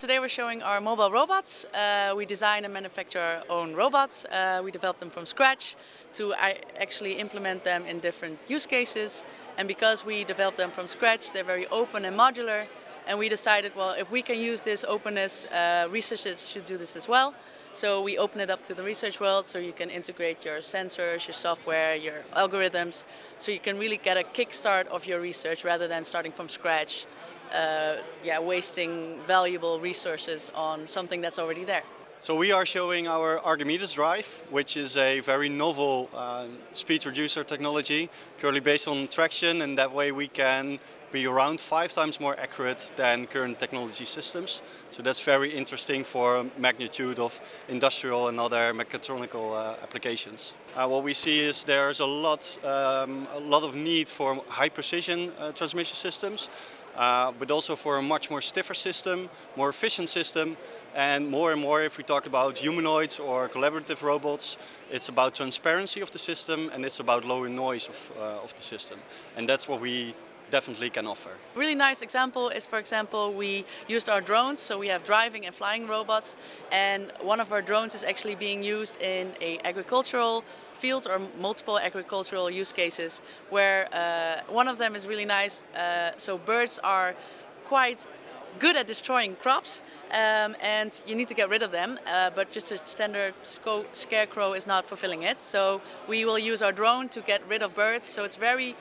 today we're showing our mobile robots. We design and manufacture our own robots. We develop them from scratch to actually implement them in different use cases. And because we develop them from scratch, they're very open and modular. And we decided, well, if we can use this openness, researchers should do this as well. So we open it up to the research world so you can integrate your sensors, your software, your algorithms, so you can really get a kickstart of your research rather than starting from scratch, wasting valuable resources on something that's already there. So we are showing our Archimedes drive, which is a very novel speed reducer technology, purely based on traction, and that way we can be around 5 times more accurate than current technology systems. So that's very interesting for magnitude of industrial and other mechatronical applications. What we see is there's a lot of need for high precision transmission systems, but also for a much more stiffer system, more efficient system, and more if we talk about humanoids or collaborative robots, it's about transparency of the system and it's about lower noise of the system. And that's what we definitely can offer. A really nice example is, for example, we used our drones, so we have driving and flying robots, and one of our drones is actually being used in agricultural fields or multiple agricultural use cases, where one of them is really nice. So birds are quite good at destroying crops, and you need to get rid of them, but just a standard scarecrow is not fulfilling it. So we will use our drone to get rid of birds. So it's very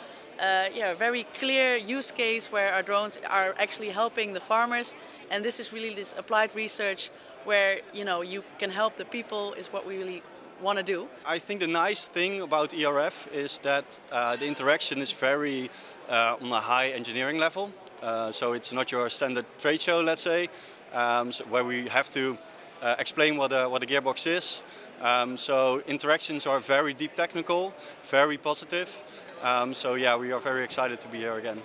clear use case where our drones are actually helping the farmers, and this is really this applied research where you can help the people is what we really want to do. I think the nice thing about ERF is that the interaction is very on a high engineering level. So it's not your standard trade show, let's say, where we have to explain what a gearbox is. So interactions are very deep technical, very positive. So yeah, we are very excited to be here again.